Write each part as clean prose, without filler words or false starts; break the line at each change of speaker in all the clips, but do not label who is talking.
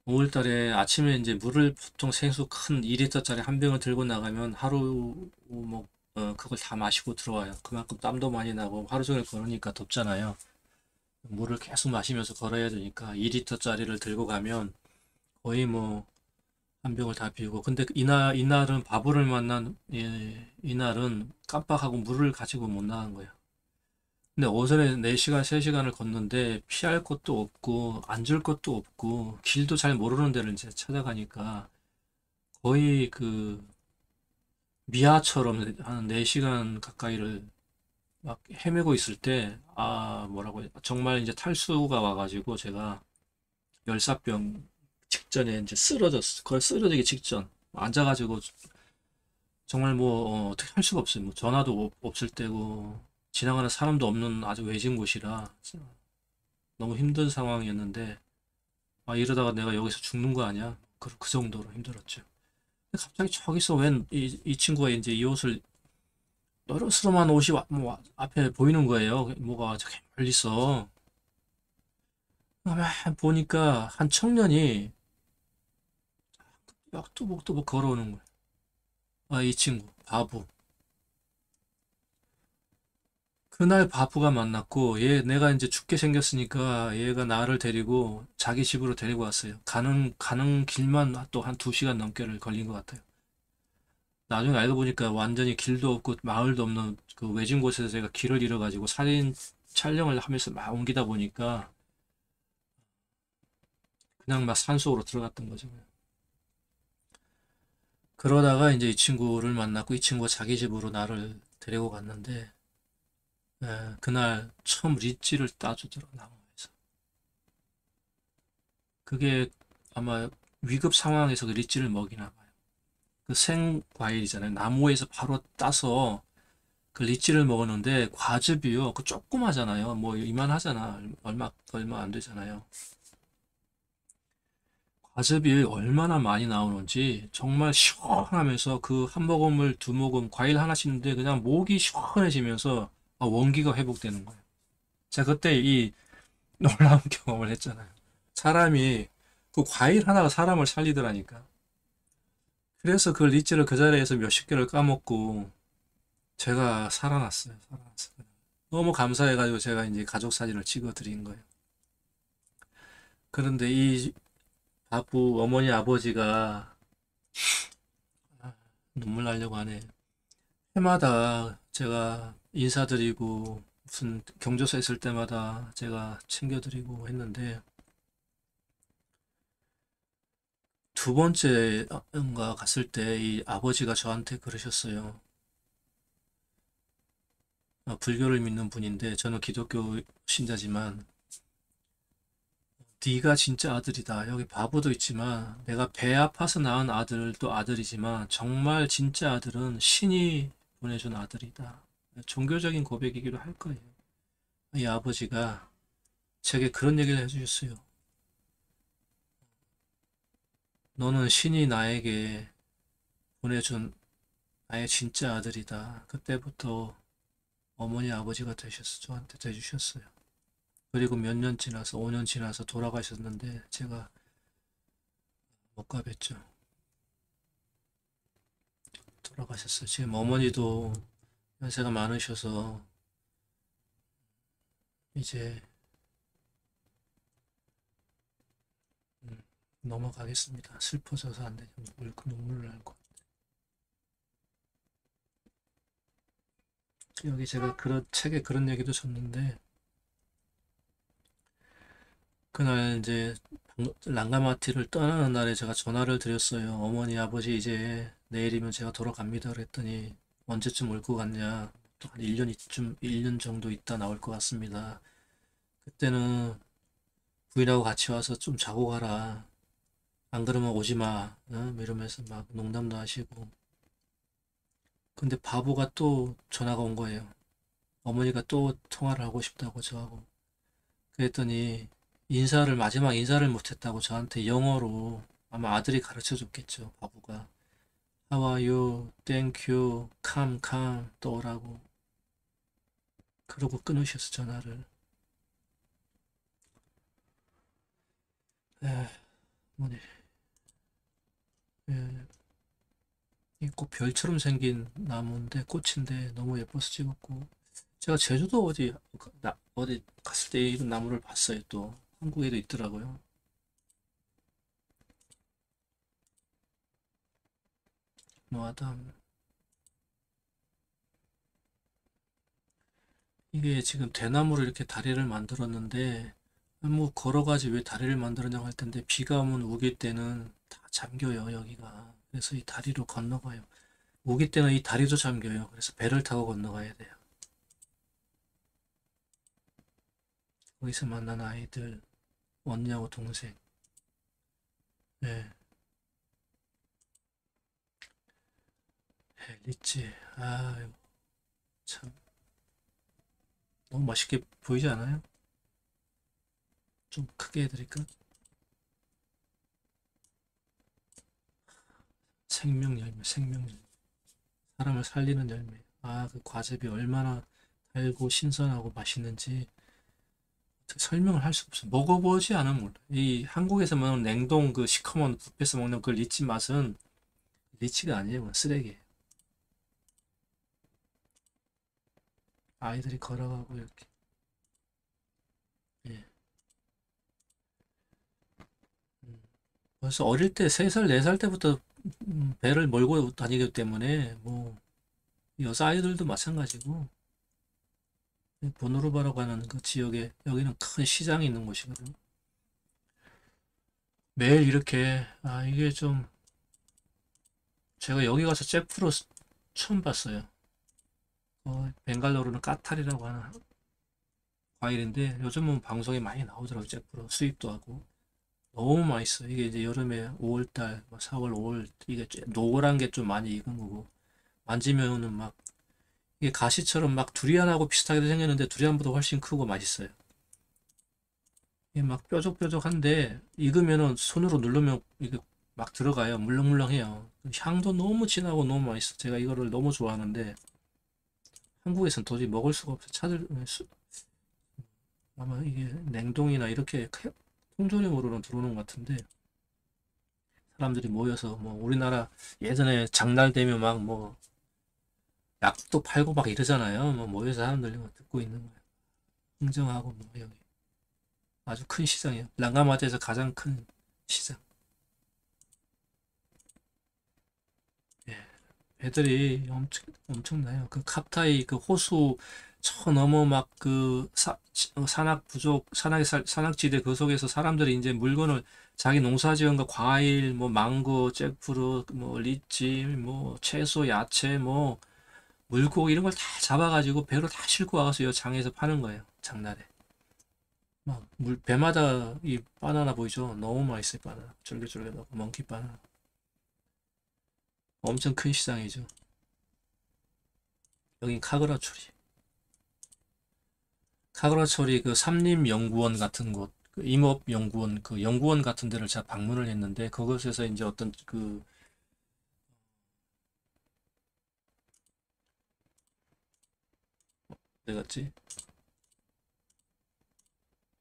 5월 달에 아침에 이제 물을 보통 생수 큰 2리터짜리 한 병을 들고 나가면 하루 뭐 그걸 다 마시고 들어와요. 그만큼 땀도 많이 나고 하루 종일 걸으니까 덥잖아요. 물을 계속 마시면서 걸어야 되니까 2리터짜리를 들고 가면 거의 뭐 한 병을 다 비우고. 근데 이날은 바보를 만난 이날은 깜빡하고 물을 가지고 못 나간 거예요. 근데 오전에 4시간, 3시간을 걷는데 피할 곳도 없고 앉을 곳도 없고 길도 잘 모르는 데를 이제 찾아가니까 거의 그 미아처럼 한 4시간 가까이를 막 헤매고 있을 때, 뭐라고 해야, 정말 이제 탈수가 와가지고 제가 열사병 직전에 이제 쓰러졌어. 거의 쓰러지기 직전. 앉아가지고 정말 뭐 어떻게 할 수가 없어요. 뭐 전화도 없을 때고 지나가는 사람도 없는 아주 외진 곳이라 너무 힘든 상황이었는데, 이러다가 내가 여기서 죽는 거 아니야? 그 정도로 힘들었죠. 근데 갑자기 저기서 웬 이 친구가 이제 이 옷을 여러스름한 옷이 뭐 앞에 보이는 거예요. 뭐가 저기 멀리서. 보니까 한 청년이 막 또박또박 걸어오는 거야. 이 친구 바보. 그날 바보가 만났고, 내가 이제 죽게 생겼으니까 얘가 나를 데리고 자기 집으로 데리고 왔어요. 가는 길만 또 한 2시간 넘게를 걸린 것 같아요. 나중에 알고 보니까 완전히 길도 없고 마을도 없는 그 외진 곳에서 제가 길을 잃어가지고 사진 촬영을 하면서 막 옮기다 보니까 그냥 막 산속으로 들어갔던 거죠. 그러다가 이제 이 친구를 만났고 이 친구가 자기 집으로 나를 데리고 갔는데, 그날 처음 리찌를 따주더라고, 나무에서. 그게 아마 위급 상황에서 그 리찌를 먹이나 봐요. 그 생과일이잖아요. 나무에서 바로 따서 그 리찌를 먹었는데 과즙이요. 그 조그마잖아요. 뭐 이만하잖아. 얼마 안 되잖아요. 과즙이 얼마나 많이 나오는지 정말 시원하면서 그 한 모금을 두 모금 과일 하나씩 인데 그냥 목이 시원해지면서 원기가 회복되는 거예요. 제가 그때 이 놀라운 경험을 했잖아요. 사람이 그 과일 하나가 사람을 살리더라니까. 그래서 그 리치를 그 자리에서 몇십 개를 까먹고 제가 살아났어요. 살아났어요. 너무 감사해가지고 제가 이제 가족 사진을 찍어 드린 거예요. 그런데 이 바부 어머니 아버지가 눈물 나려고 하네. 해마다 제가 인사드리고 무슨 경조사 있을 때마다 제가 챙겨드리고 했는데 두 번째인가 갔을 때 이 아버지가 저한테 그러셨어요. 불교를 믿는 분인데 저는 기독교 신자지만 네가 진짜 아들이다. 여기 바보도 있지만 내가 배 아파서 낳은 아들도 아들이지만 정말 진짜 아들은 신이 보내준 아들이다. 종교적인 고백이기도 할 거예요. 이 아버지가 제게 그런 얘기를 해주셨어요. 너는 신이 나에게 보내준 나의 진짜 아들이다. 그때부터 어머니 아버지가 저한테 돼주셨어요. 그리고 몇 년 지나서 5년 지나서 돌아가셨는데 제가 못 가뵀죠. 돌아가셨어요. 지금 어머니도 연세가 많으셔서 이제 음, 넘어가겠습니다. 슬퍼져서 안 되죠. 눈물 날 것. 여기 제가 그런 책에 그런 얘기도 줬는데 그날 이제 랑가마티를 떠나는 날에 제가 전화를 드렸어요. 어머니 아버지 이제 내일이면 제가 돌아갑니다. 그랬더니 언제쯤 올 것 같냐? 또 한 1년 정도 있다 나올 것 같습니다. 그때는 부인하고 같이 와서 좀 자고 가라. 안 그러면 오지 마. 뭐 이러면서 막 농담도 하시고. 근데 바보가 또 전화가 온 거예요. 어머니가 또 통화를 하고 싶다고 저하고. 그랬더니 마지막 인사를 못했다고 저한테 영어로 아마 아들이 가르쳐 줬겠죠. 바보가. How are you? Thank you. Come, come. 또 오라고. 그러고 끊으셨어, 전화를. 뭐니, 예, 이 꽃 별처럼 생긴 나무인데 꽃인데 너무 예뻐서 찍었고 제가 제주도 어디 갔을 때 이런 나무를 봤어요. 또 한국에도 있더라고요. 노아담. 이게 지금 대나무로 이렇게 다리를 만들었는데 뭐 걸어가지 왜 다리를 만들었냐고 할 텐데 비가 오면 우기 때는 다 잠겨요 여기가. 그래서 이 다리로 건너가요. 우기 때는 이 다리도 잠겨요. 그래서 배를 타고 건너가야 돼요. 거기서 만난 아이들, 언니하고 동생. 네, 리치. 아, 참 너무 맛있게 보이지 않아요? 좀 크게 해드릴까? 생명 열매, 생명 열매. 사람을 살리는 열매. 아, 그 과즙이 얼마나 달고 신선하고 맛있는지 설명을 할 수 없어. 먹어보지 않으면 몰라. 이 한국에서 먹는 냉동 그 시커먼 뷔페에서 먹는 그 리치 맛은 리치가 아니에요. 그건 쓰레기예요. 아이들이 걸어가고 이렇게. 예. 음. 벌써 어릴 때 3살, 4살 때부터 배를 몰고 다니기 때문에 뭐 여자 아이들도 마찬가지고 보노르바라고 하는 그 지역에 여기는 큰 시장이 있는 곳이거든요. 매일 이렇게 이게 좀 제가 여기 가서 잭프루 처음 봤어요. 벵갈로르는 까탈이라고 하는 과일인데 요즘은 방송에 많이 나오더라고요. 잭프루 수입도 하고 너무 맛있어. 이게 이제 여름에 5월달, 4월, 5월 이게 노란 게 좀 많이 익은 거고 만지면은 막 이게 가시처럼 막 두리안하고 비슷하게 생겼는데 두리안보다 훨씬 크고 맛있어요. 이게 막 뾰족뾰족한데 익으면은 손으로 누르면 이게 막 들어가요. 물렁물렁해요. 향도 너무 진하고 너무 맛있어. 제가 이거를 너무 좋아하는데 한국에서는 도저히 먹을 수가 없어. 아마 이게 냉동이나 이렇게 통조림으로는 들어오는 것 같은데 사람들이 모여서 뭐 우리나라 예전에 장날 되면 막 뭐 약도 팔고 막 이러잖아요. 뭐 모여서 사람들이 막 듣고 있는 거예요. 흥정하고 뭐 여기 아주 큰 시장이에요. 랑가마트에서 가장 큰 시장. 예. 애들이 엄청나요. 그 캅타이 그 호수 저 너머 막 그 산악 부족 산악지대 그 속에서 사람들이 이제 물건을 자기 농사지은 거 과일 뭐 망고, 잭프루트, 뭐 리치, 뭐 채소, 야채, 뭐 물고기 이런 걸 다 잡아가지고 배로 다 싣고 와서 이 장에서 파는 거예요. 장날에. 막 물 배마다 이 바나나 보이죠? 너무 맛있어요. 바나나 쫄깃쫄깃하고 멍키 바나나. 엄청 큰 시장이죠. 여긴 카그라초리. 카그라초리 그 삼림연구원 같은 곳, 그 임업연구원 그 연구원 같은 데를 제가 방문을 했는데 그곳에서 이제 어떤 그 어디 갔지?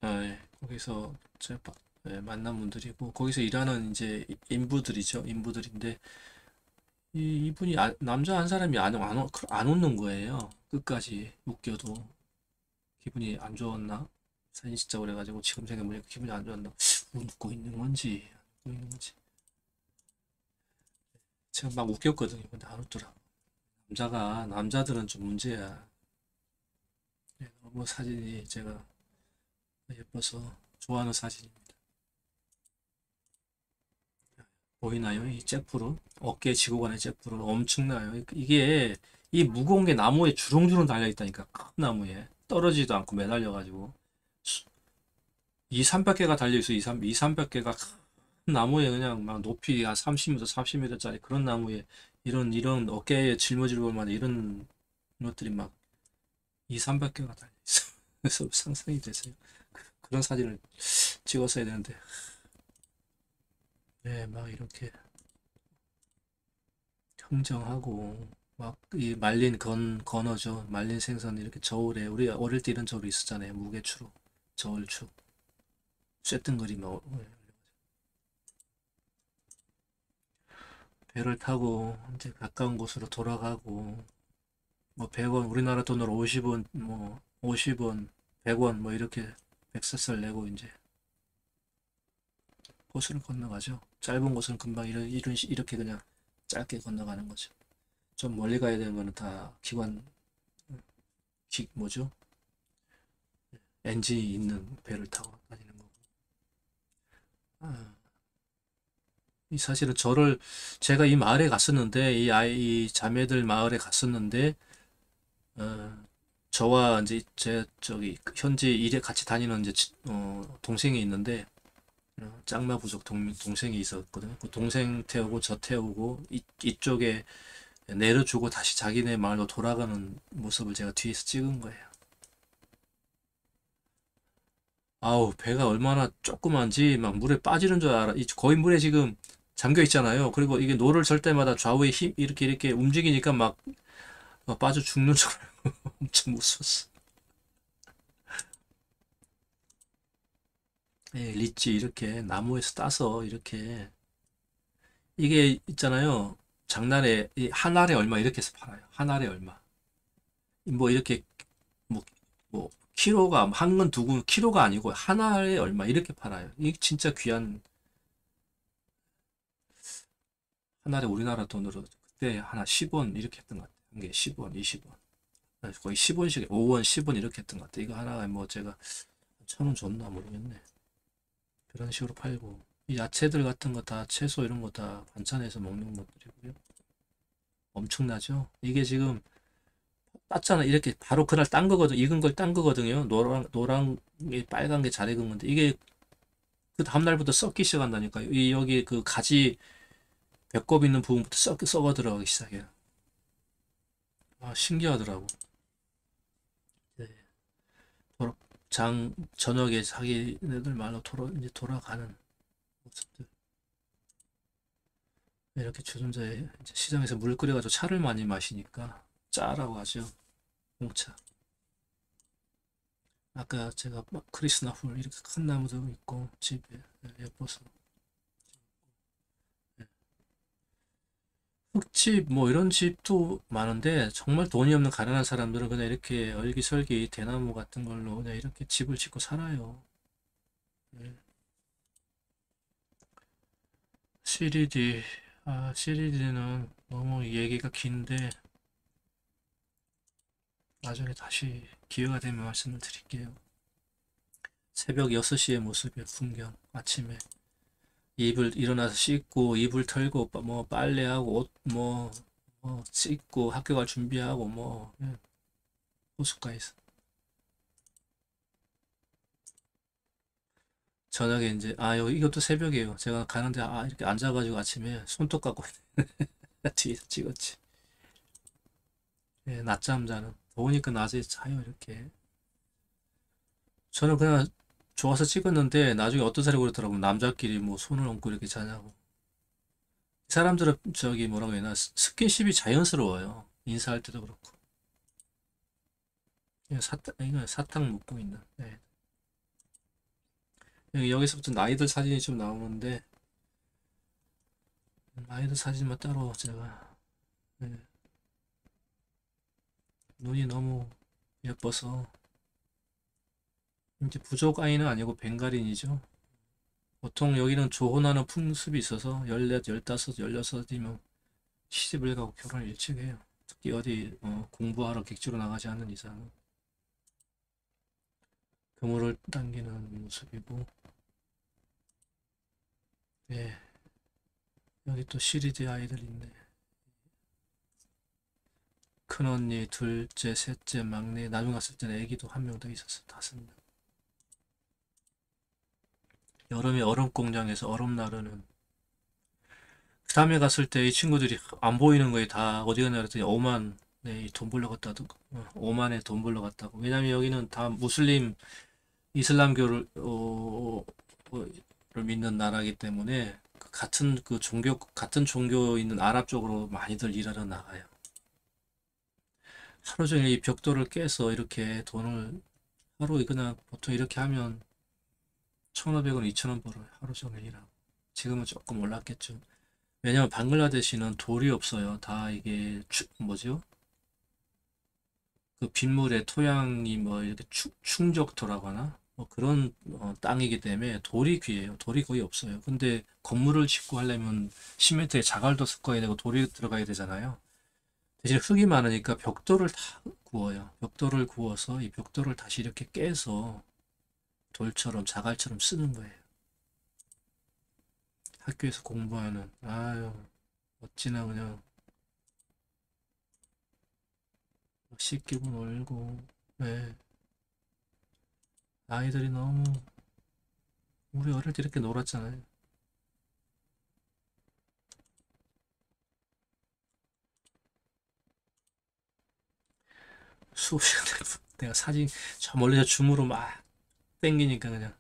예, 거기서 제가 만난 분들이고 거기서 일하는 이제 인부들이죠. 인부들인데 이분이 남자 한 사람이 안 웃는 거예요. 끝까지 웃겨도 기분이 안 좋았나? 사진 찍자고 그래가지고 지금 생각해보니까 기분이 안 좋았나? 웃고 있는 건지 안 웃고 있는 건지 제가 막 웃겼거든요. 근데 안 웃더라. 남자들은 좀 문제야. 너무 사진이 제가 예뻐서 좋아하는 사진입니다. 보이나요? 이 잭프루 어깨 지고 가는 잭프루 엄청나요. 이게 이 무거운 게 나무에 주렁주렁 달려 있다니까. 큰 나무에 떨어지지도 않고 매달려 가지고 2, 300개가 달려 있어. 2, 300개가 큰 나무에 그냥 막 높이 한 30m, 40m짜리 그런 나무에 이런 어깨에 짊어질 만한 이런 것들이 막 2, 300개가 달려 있어. 그래서 상상이 되세요. 그런 사진을 찍었어야 되는데. 네, 막 이렇게 흥정하고 막 이 말린 건어죠. 말린 생선 이렇게 저울에 우리 어릴 때 이런 저울 있었잖아요. 무게추로 저울추 쇠등거리 뭐 배를 타고 이제 가까운 곳으로 돌아가고 뭐 100원 우리나라 돈으로 50원 뭐 50원 100원 뭐 이렇게 백세스를 내고 이제 호수를 건너가죠. 짧은 곳은 금방 이렇게 그냥 짧게 건너가는 거죠. 좀 멀리 가야 되는 거는 다 기관 뭐죠? 엔진이 있는 배를 타고 다니는 거고. 아, 이 사실은 제가 이 마을에 갔었는데 이 자매들 마을에 갔었는데 어, 저와 이제 제 저기 현지 일에 같이 다니는 이제 동생이 있는데 짱마 부족 동생이 있었거든요. 그 동생 태우고 저 태우고 이쪽에 내려주고 다시 자기네 마을로 돌아가는 모습을 제가 뒤에서 찍은 거예요. 아우 배가 얼마나 조그만지 막 물에 빠지는 줄 알아. 거의 물에 지금 잠겨 있잖아요. 그리고 이게 노를 절 때마다 좌우에 힘 이렇게 움직이니까 막 빠져 죽는 줄 알고 엄청 무서웠어. 예, 리치 이렇게 나무에서 따서 이렇게 이게 있잖아요. 장날에 한 알에 얼마 이렇게 해서 팔아요. 한 알에 얼마. 뭐 이렇게 뭐, 뭐 키로가 한 근 두 근 키로가 아니고 한 알에 얼마 이렇게 팔아요. 이게 진짜 귀한 한 알에 우리나라 돈으로 그때 하나 10원 이렇게 했던 것 같아요. 한 개 10원, 20원. 거의 10원씩 5원, 10원 이렇게 했던 것 같아요. 이거 하나에 뭐 제가 1,000원 줬나 모르겠네. 그런 식으로 팔고 이 야채들 같은 거 다 채소 이런 거 다 반찬해서 먹는 것들이고요. 엄청나죠? 이게 지금 땄잖아. 이렇게 바로 그날 딴 거거든. 익은 걸 딴 거거든요. 노랑 게 빨간 게 잘 익은 건데 이게 그 다음날부터 썩기 시작한다니까요. 여기 그 가지 배꼽 있는 부분부터 썩어 들어가기 시작해요. 아, 신기하더라고. 네. 돌아- 저녁에 자기네들 말로 이제 돌아가는 모습들. 이렇게 주전자에 이제 시장에서 물 끓여가지고 차를 많이 마시니까 짜라고 하죠. 홍차. 아까 제가 막 크리스나풀 이렇게 큰 나무도 있고 집에 예뻐서 예. 흙집 뭐 이런 집도 많은데 정말 돈이 없는 가난한 사람들은 그냥 이렇게 얼기설기 대나무 같은 걸로 그냥 이렇게 집을 짓고 살아요. 예. CDD CDD는 너무 얘기가 긴데 나중에 다시 기회가 되면 말씀을 드릴게요. 새벽 6시의 모습의 풍경 아침에 이불 일어나서 씻고 이불 털고 뭐 빨래하고 옷 뭐 씻고 학교 갈 준비하고 뭐 호숫가에서 저녁에 이제 여기 이것도 새벽이에요. 제가 가는데 이렇게 앉아가지고 아침에 손톱 깎고 뒤에서 찍었지. 예, 낮잠 자는 더우니까 낮에 자요 이렇게. 저는 그냥 좋아서 찍었는데 나중에 어떤 사람이 그러더라고. 남자끼리 뭐 손을 얹고 이렇게 자냐고. 이 사람들은 저기 뭐라고 해야 되나 스킨십이 자연스러워요. 인사할 때도 그렇고. 이건 사탕 먹고 있는. 네. 여기서부터 나이들 사진이 좀 나오는데 아이들 사진만 따로 제가 네, 눈이 너무 예뻐서 이제 부족 아이는 아니고 벵갈인이죠. 보통 여기는 조혼하는 풍습이 있어서 14, 15, 16이면 시집을 가고 결혼을 일찍 해요. 특히 어디 공부하러 객지로 나가지 않는 이상은 그물을 당기는 모습이고 네, 여기 또 시리즈 아이들 있네. 큰언니, 둘째, 셋째, 막내 나중 갔을 때는 애기도 한 명 더 있었어. 5명. 여름에 얼음 공장에서 얼음 나르는 그 다음에 갔을 때 이 친구들이 안 보이는 거에 다 어디 갔냐 그랬더니 오만 돈 벌러 갔다고 오만에 돈 벌러 갔다고. 왜냐면 여기는 다 무슬림 이슬람교를 를 믿는 나라이기 때문에 같은 그 종교 같은 종교 있는 아랍 쪽으로 많이들 일하러 나가요. 하루 종일 이 벽돌을 깨서 이렇게 돈을 하루 그냥 보통 이렇게 하면 1,500원, 2,000원 벌어요. 하루 종일 일하고. 지금은 조금 올랐겠죠. 왜냐면 방글라데시는 돌이 없어요. 다 이게 뭐죠? 그 빗물에 토양이 뭐 이렇게 충적토라고 하나? 뭐 그런 땅이기 때문에 돌이 귀해요. 돌이 거의 없어요. 근데 건물을 짓고 하려면 시멘트에 자갈도 섞어야 되고 돌이 들어가야 되잖아요. 대신 흙이 많으니까 벽돌을 다 구워요. 벽돌을 구워서 이 벽돌을 다시 이렇게 깨서 돌처럼 자갈처럼 쓰는 거예요. 학교에서 공부하는 아유 어찌나 그냥 씻기고 놀고 네. 아이들이 너무 우리 어릴 때 이렇게 놀았잖아요. 수업 시간에 내가 사진 저 멀리서 줌으로 막 땡기니까 그냥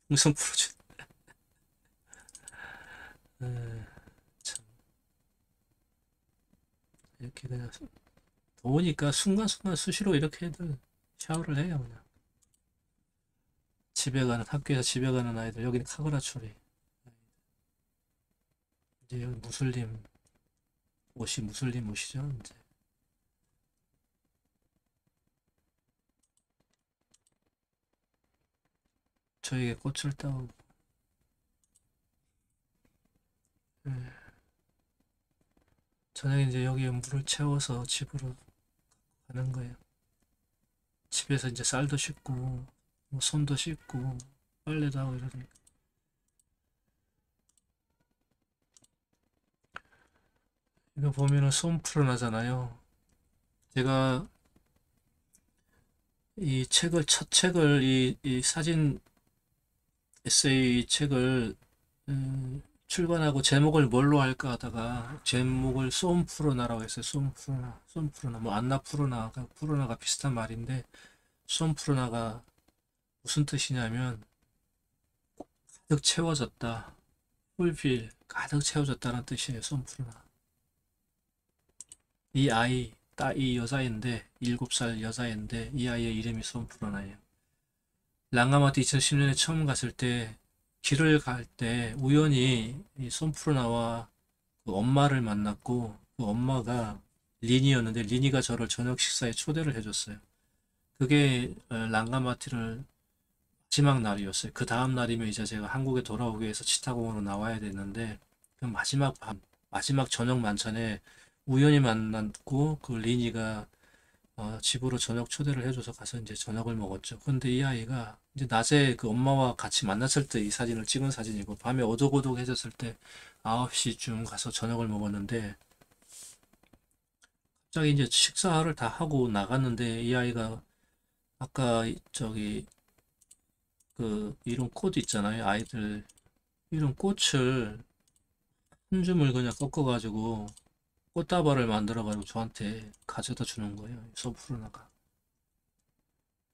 풍선 풀어주. 에, 참 이렇게 그냥 더우니까 순간순간 수시로 이렇게 애들 샤워를 해요 그냥. 집에 가는 학교에서 집에 가는 아이들 여기는 카그라초리 이제 여기 무슬림 옷이 무슬림 옷이죠 이제. 저에게 꽃을 따오고 에, 저녁에 이제 여기에 물을 채워서 집으로 가는 거예요. 집에서 이제 쌀도 씻고 뭐 손도 씻고 빨래도 하고 이러니까 이거 보면은 솜 풀어나잖아요. 제가 이 책을 첫 책을 이 사진 에세이 책을 출간하고 제목을 뭘로 할까 하다가 제목을 솜 풀어나라고 했어요. 솜 풀어나, 솜 풀어나, 뭐 안나 풀어나가 풀어나가 비슷한 말인데 솜 풀어나가 무슨 뜻이냐면 가득 채워졌다, 풀필 가득 채워졌다는 뜻이에요. 솜 풀어나. 이 아이, 이 여자인데 7살 여자인데 이 아이의 이름이 솜 풀어나예요. 랑가마트 2010년에 처음 갔을 때 길을 갈 때 우연히 이 솜푸르나와 그 엄마를 만났고 그 엄마가 리니였는데 리니가 저를 저녁 식사에 초대를 해줬어요. 그게 랑가마티를 마지막 날이었어요. 그 다음 날이면 이제 제가 한국에 돌아오기 위해서 치타공으로 나와야 됐는데 그 마지막 밤, 마지막 저녁 만찬에 우연히 만났고 그 리니가 집으로 저녁 초대를 해줘서 가서 이제 저녁을 먹었죠. 근데 이 아이가 이제 낮에 그 엄마와 같이 만났을 때 이 사진을 찍은 사진이고 밤에 오독오독해졌을 때 9시쯤 가서 저녁을 먹었는데 갑자기 이제 식사를 다 하고 나갔는데 이 아이가 아까 저기 그 이런 꽃 있잖아요. 아이들 이런 꽃을 한 줌을 그냥 꺾어가지고 꽃다발을 만들어가지고 저한테 가져다 주는 거예요. 소프로나가.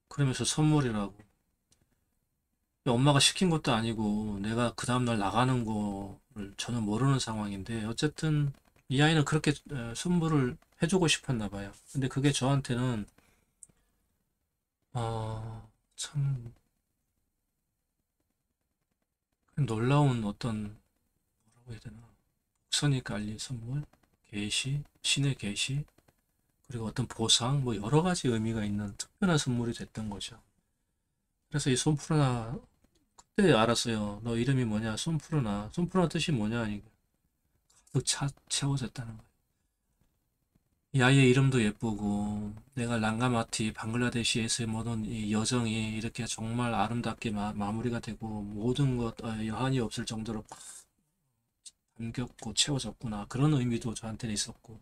그러면서 선물이라고. 엄마가 시킨 것도 아니고 내가 그 다음날 나가는 거를 전혀 모르는 상황인데 어쨌든 이 아이는 그렇게 선물을 해주고 싶었나 봐요. 근데 그게 저한테는 참 놀라운 어떤 뭐라고 해야 되나 복선이 깔린 선물, 계시, 신의 계시, 그리고 어떤 보상 뭐 여러 가지 의미가 있는 특별한 선물이 됐던 거죠. 그래서 이 손푸르나 그때 알았어요. 너 이름이 뭐냐? 손푸르나. 손푸르나 뜻이 뭐냐? 가득 채워졌다는 거예요. 이 아이의 이름도 예쁘고 내가 랑가마티 방글라데시에서의 모든 이 여정이 이렇게 정말 아름답게 마무리가 되고 모든 것 여한이 없을 정도로 담겼고 채워졌구나 그런 의미도 저한테는 있었고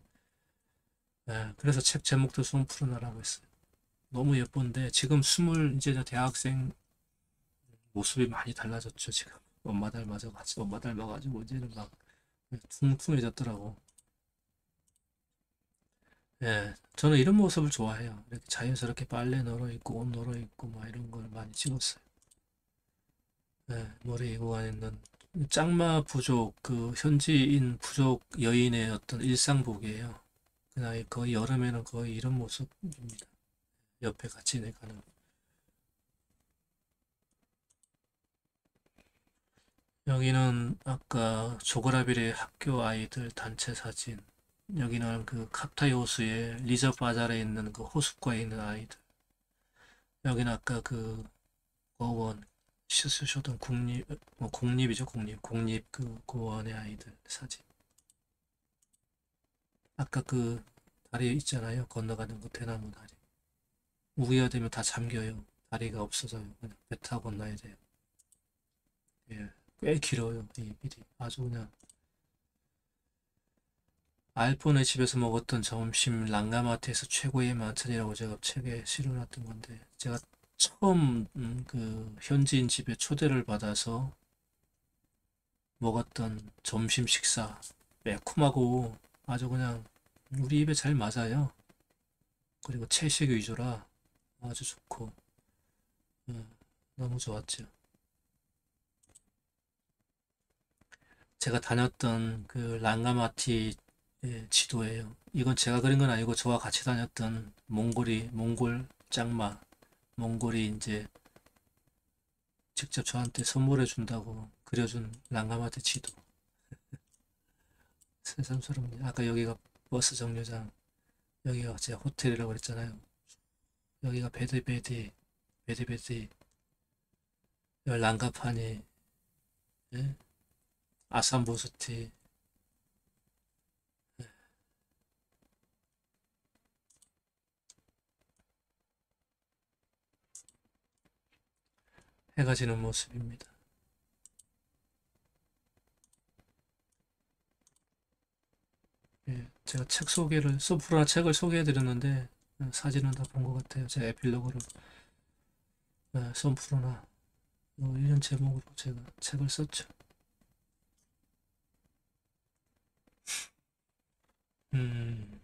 그래서 책 제목도 손푸르나라고 했어요. 너무 예쁜데 지금 이제 대학생 모습이 많이 달라졌죠 지금. 엄마 닮아가지고 이제는 막 퉁퉁해졌더라고. 예, 저는 이런 모습을 좋아해요. 이렇게 자연스럽게 빨래 널어 입고 옷 널어 입고 막 이런 걸 많이 찍었어요. 예, 머리 이고 있는 짱마 부족 그 현지인 부족 여인의 어떤 일상복이에요. 그냥 거의 여름에는 거의 이런 모습입니다. 옆에 같이 내가는. 여기는 아까 조그라빌의 학교 아이들 단체 사진. 여기는 그 카타이 호수의 리저 바잘에 있는 그 호숫가에 있는 아이들. 여기는 아까 그 고원 시스쇼던 국립 뭐 공립이죠, 공립 그 고원의 아이들 사진. 아까 그 다리 있잖아요, 건너가는 그 대나무 다리. 우기가 되면 다 잠겨요. 다리가 없어져요. 그냥 배 타고 건너야 돼요. 예, 꽤 길어요 이 길이. 아주 그냥 알폰의 집에서 먹었던 점심 랑가마트에서 최고의 만찬이라고 제가 책에 실어놨던 건데, 제가 처음 그 현지인 집에 초대를 받아서 먹었던 점심 식사, 매콤하고 아주 그냥 우리 입에 잘 맞아요. 그리고 채식 위주라 아주 좋고, 음, 너무 좋았죠. 제가 다녔던 그 랑가마티 지도예요. 이건 제가 그린 건 아니고 저와 같이 다녔던 몽골 짱마, 몽골이 이제 직접 저한테 선물해 준다고 그려준 랑가마티 지도. 새삼스럽네요. 아까 여기가 버스 정류장, 여기가 제 호텔이라고 그랬잖아요. 여기가 베드베디, 여기 랑가파니, 예? 아산보스티. 해가 지는 모습입니다. 예, 제가 소프라 책을 소개해 드렸는데, 사진은 다 본 것 같아요. 제 에필로그를, 소프라나, 이런 제목으로 제가 책을 썼죠. 음,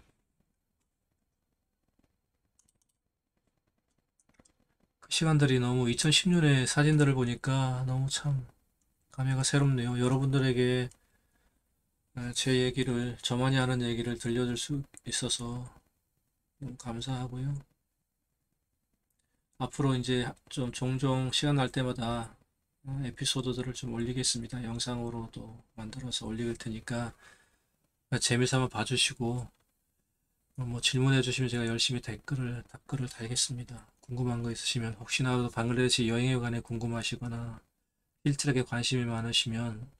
그 시간들이 너무 2010년의 사진들을 보니까 너무 참 감회가 새롭네요. 여러분들에게 제 얘기를, 저만이 아는 얘기를 들려줄 수 있어서 너무 감사하고요. 앞으로 이제 좀 종종 시간 날 때마다 에피소드들을 좀 올리겠습니다. 영상으로도 만들어서 올릴 테니까 재미삼아 봐주시고, 뭐 질문해 주시면 제가 열심히 답글을 달겠습니다. 궁금한 거 있으시면, 혹시나 방글라데시 여행에 관해 궁금하시거나 필트랙에 관심이 많으시면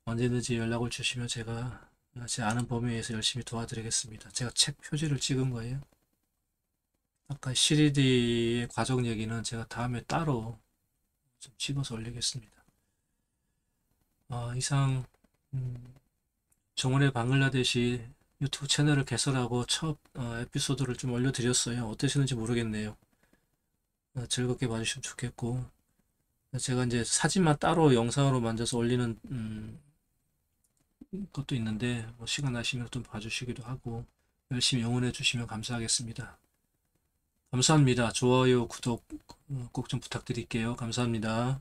언제든지 연락을 주시면 제가 제 아는 범위 에서 열심히 도와드리겠습니다. 제가 책 표지를 찍은 거예요. 아까 CD의 과정 얘기는 제가 다음에 따로 좀 찍어서 올리겠습니다. 이상 정원의 방글라데시 유튜브 채널을 개설하고 첫 에피소드를 좀 올려드렸어요. 어떠시는지 모르겠네요. 즐겁게 봐주시면 좋겠고, 제가 이제 사진만 따로 영상으로 만져서 올리는 것도 있는데, 뭐 시간 나시면 좀 봐주시기도 하고 열심히 응원해 주시면 감사하겠습니다. 감사합니다. 좋아요, 구독 꼭 좀 부탁드릴게요. 감사합니다.